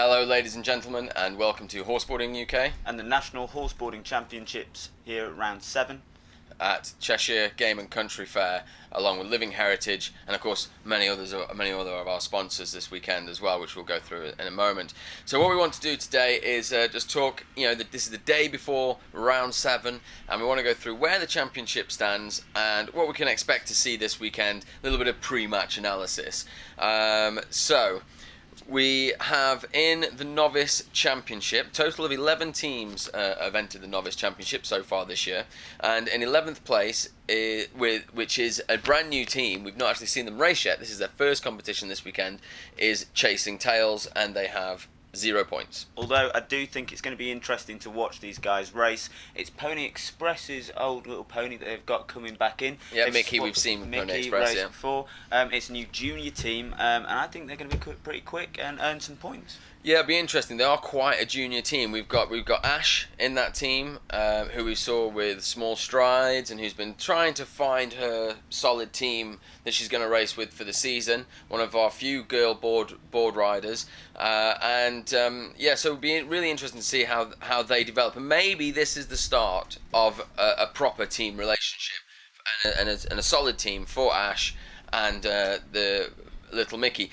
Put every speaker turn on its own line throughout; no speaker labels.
Hello ladies and gentlemen, and welcome to Horseboarding UK
and the National Horseboarding Championships here at round 7
at Cheshire Game and Country Fair, along with Living Heritage and of course many other of our sponsors this weekend as well, which we'll go through in a moment. So what we want to do today is just talk, this is the day before round 7, and we want to go through where the championship stands and what we can expect to see this weekend, a little bit of pre-match analysis. So we have in the Novice Championship, a total of 11 teams have entered the Novice Championship so far this year, and in 11th place, which is a brand new team, we've not actually seen them race yet, this is their first competition this weekend, is Chasing Tails, and they have 0 points.
Although I do think it's going to be interesting to watch these guys race. It's Pony Express's old little pony that they've got coming back in.
Yeah, Mickey, we've seen with Pony Express, yeah.
Before. It's a new junior team, and I think they're going to be pretty quick and earn some points.
Yeah, it'll be interesting. They are quite a junior team. We've got Ash in that team, who we saw with Small Strides, and who's been trying to find her solid team that she's going to race with for the season. One of our few girl board riders, so it'll be really interesting to see how they develop. And maybe this is the start of a proper team relationship and a solid team for Ash and the Little Mickey.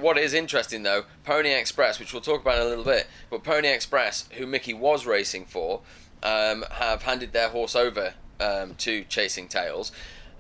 What is interesting though, Pony Express, which we'll talk about in a little bit, but Pony Express, who Mickey was racing for, have handed their horse over to Chasing Tails,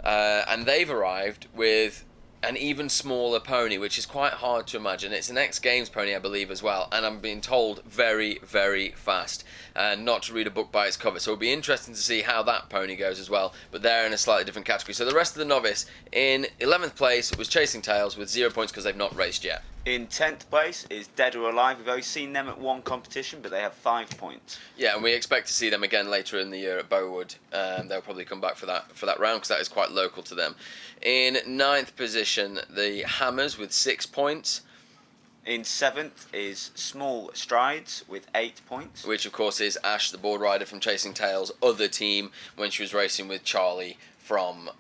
and they've arrived with an even smaller pony, which is quite hard to imagine. It's an X Games pony, I believe, as well, and I'm being told very, very fast, not to read a book by its cover. So it'll be interesting to see how that pony goes as well, but they're in a slightly different category. So the rest of the Novice, in 11th place was Chasing Tails with 0 points because they've not raced yet.
In 10th place is Dead or Alive. We've only seen them at one competition, but they have 5 points.
Yeah, and we expect to see them again later in the year at Bowood. They'll probably come back for that round because that is quite local to them. In 9th position, the Hammers with 6 points.
In 7th is Small Strides with 8 points.
Which, of course, is Ash, the board rider from Chasing Tails' other team when she was racing with Charlie from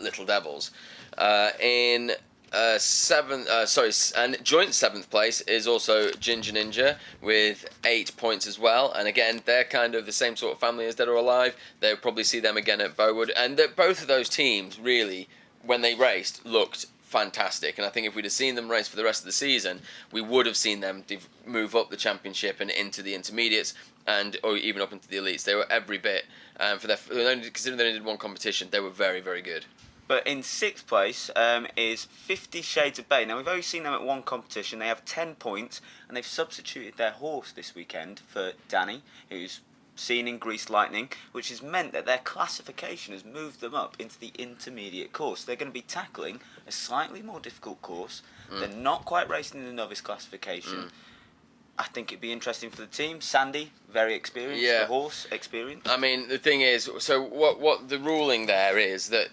Little Devils. And joint 7th place is also Ginger Ninja with 8 points as well, and again they're kind of the same sort of family as Dead or Alive. They'll probably see them again at Bowood, and both of those teams really, when they raced, looked fantastic, and I think if we'd have seen them race for the rest of the season, we would have seen them move up the championship and into the intermediates, or even up into the elites. They were every bit, considering they only did one competition, they were very, very good.
But in 6th place is 50 Shades of Bay. Now, we've only seen them at one competition. They have 10 points, and they've substituted their horse this weekend for Danny, who's seen in Greased Lightning, which has meant that their classification has moved them up into the intermediate course. They're going to be tackling a slightly more difficult course. They're not quite racing in the novice classification. I think it'd be interesting for the team. Sandy, very experienced. Yeah. The horse, experienced.
I mean, the thing is, so what the ruling there is that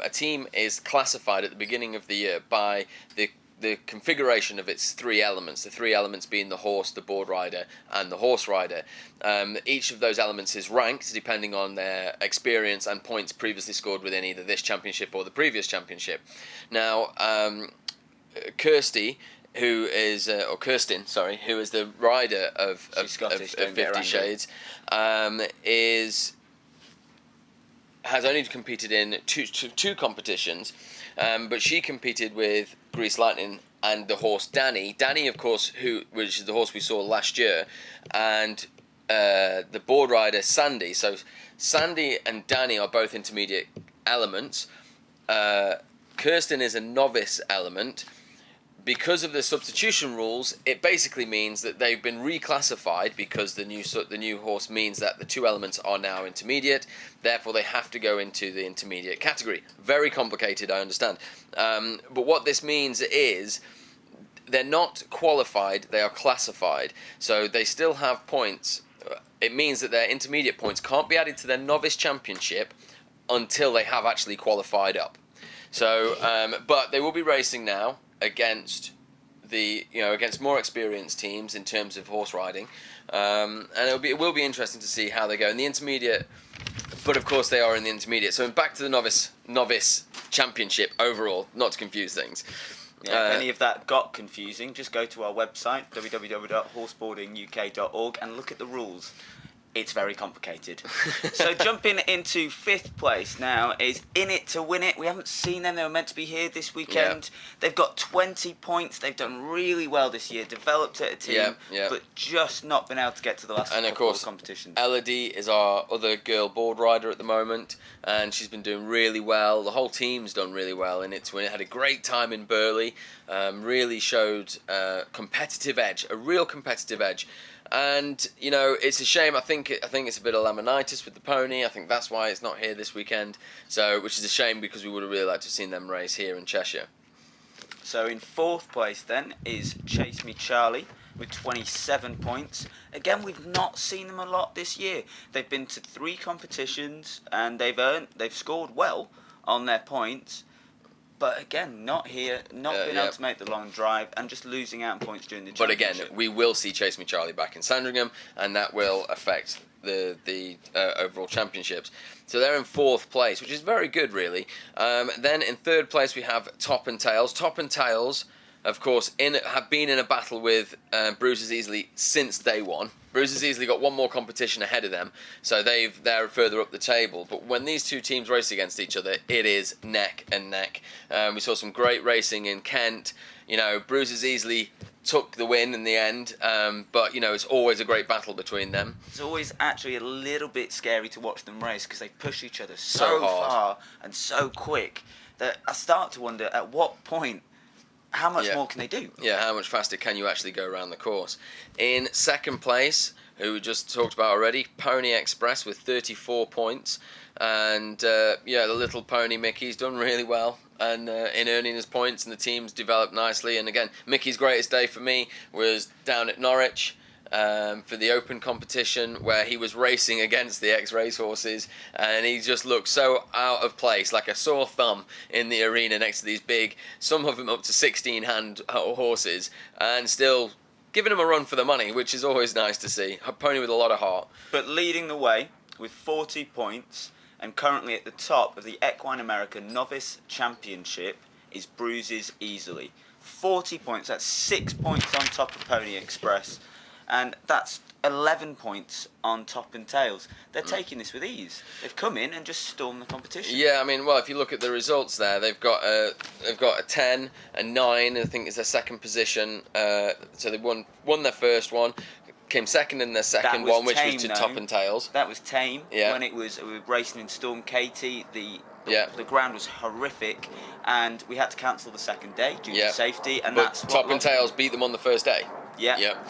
a team is classified at the beginning of the year by the configuration of its 3 elements. The 3 elements being the horse, the board rider, and the horse rider. Each of those elements is ranked depending on their experience and points previously scored within either this championship or the previous championship. Now, Kirsten, who is the rider of 50 Shades, has only competed in two competitions, but she competed with Greased Lightning and the horse Danny. Danny, of course, which is the horse we saw last year, and the board rider Sandy. So Sandy and Danny are both intermediate elements. Kirsten is a novice element. Because of the substitution rules, it basically means that they've been reclassified because the new horse means that the 2 elements are now intermediate. Therefore, they have to go into the intermediate category. Very complicated, I understand. But what this means is they're not qualified, they are classified. So they still have points. It means that their intermediate points can't be added to their novice championship until they have actually qualified up. So, but they will be racing now against more experienced teams in terms of horse riding, and it will be interesting to see how they go in the intermediate. But of course, they are in the intermediate. So back to the novice championship overall, not to confuse things.
Yeah, if any of that got confusing, just go to our website, www.horseboardinguk.org, and look at the rules. It's very complicated. So jumping into 5th place now is In It to Win It. We haven't seen them. They were meant to be here this weekend. They've got 20 points. They've done really well this year, developed at a team, but just not been able to get to the last couple of competitions.
Elodie is our other girl board rider at the moment, and she's been doing really well. The whole team's done really well in It to Win It. Had a great time in Burley. Really showed a real competitive edge. And it's a shame. I think it's a bit of laminitis with the pony. I think that's why it's not here this weekend. So, which is a shame because we would have really liked to have seen them race here in Cheshire.
So in 4th place then is Chase Me Charlie with 27 points. Again, we've not seen them a lot this year. They've been to 3 competitions and they've scored well on their points. But again, not here, not being able to make the long drive, and just losing out on points during the championship.
But again, we will see Chase Me Charlie back in Sandringham, and that will affect the overall championships. So they're in 4th place, which is very good, really. Then in 3rd place we have Top and Tails. Top and Tails, of course, have been in a battle with Bruises Easily since day one. Bruises Easily got one more competition ahead of them, so they're further up the table. But when these two teams race against each other, it is neck and neck. We saw some great racing in Kent. Bruises Easily took the win in the end, but it's always a great battle between them.
It's always actually a little bit scary to watch them race because they push each other so far and so quick that I start to wonder at what point. How much more can they do?
Yeah, how much faster can you actually go around the course? In 2nd place, who we just talked about already, Pony Express with 34 points. And, the little pony Mickey's done really well and in earning his points, and the team's developed nicely. And again, Mickey's greatest day for me was down at Norwich. For the open competition where he was racing against the ex-race horses, and he just looked so out of place, like a sore thumb in the arena next to these big, some of them up to 16-hand horses, and still giving them a run for the money, which is always nice to see. A pony with a lot of heart.
But leading the way with 40 points and currently at the top of the Equine America Novice Championship is Bruises Easily. 40 points, that's 6 points on top of Pony Express. And that's 11 points on Top and Tails. They're taking this with ease. They've come in and just stormed the competition.
Yeah, if you look at the results there, they've got a 10, a 9. I think is their second position. So they won their first one, came second in their second one, which was to Top and Tails.
That was tame. Yeah. When we were racing in Storm Katie, the ground was horrific, and we had to cancel the second day due to safety. And
but Top and Tails beat them on the first day.
Yeah.
Yep.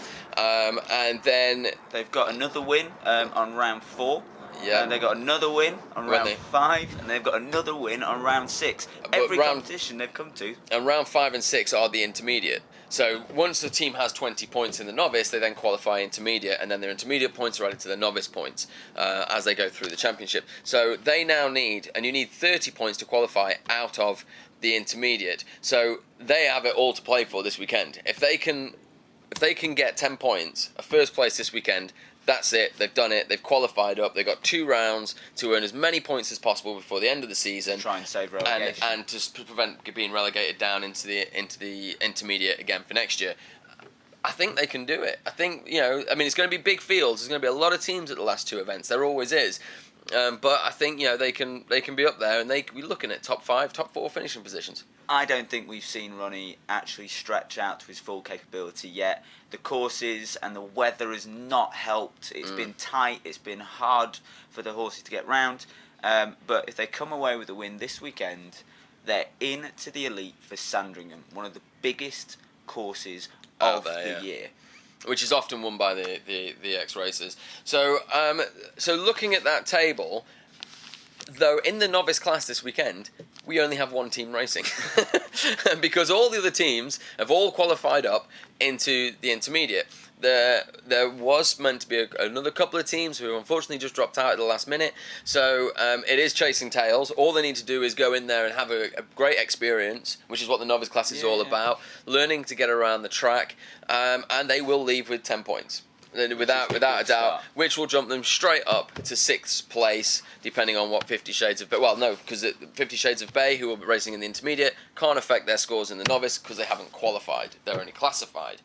And then
they've got another win on round 4.
Yeah.
And they got another win on round 5, and they've got another win on round 6. Every competition they've come to.
And round 5 and 6 are the intermediate. So once the team has 20 points in the novice, they then qualify intermediate, and then their intermediate points are added to the novice points as they go through the championship. So they now need 30 points to qualify out of the intermediate. So they have it all to play for this weekend. If they can get 10 points, a first place this weekend, that's it. They've done it. They've qualified up. They've got 2 rounds to earn as many points as possible before the end of the season.
Try and save relegation.
And to prevent being relegated down into the intermediate again for next year. I think they can do it. I think, it's going to be big fields. There's going to be a lot of teams at the last 2 events. There always is. But I think, they can be up there, and they could be looking at top 5, top 4 finishing positions.
I don't think we've seen Ronnie actually stretch out to his full capability yet. The courses and the weather has not helped. It's been tight. It's been hard for the horses to get round. But if they come away with a win this weekend, they're in to the elite for Sandringham, one of the biggest courses of the year.
Which is often won by the ex-racers. So looking at that table, though, in the novice class this weekend, we only have one team racing. Because all the other teams have all qualified up into the intermediate. There was meant to be another couple of teams who unfortunately just dropped out at the last minute. So it is chasing tails. All they need to do is go in there and have a great experience, which is what the novice class is all about. Learning to get around the track. And they will leave with 10 points. without a doubt,
start.
which will jump them straight up to 6th place, depending on what 50 Shades of Bay. Well, no, because 50 Shades of Bay, who are racing in the intermediate, can't affect their scores in the novice because they haven't qualified. They're only classified.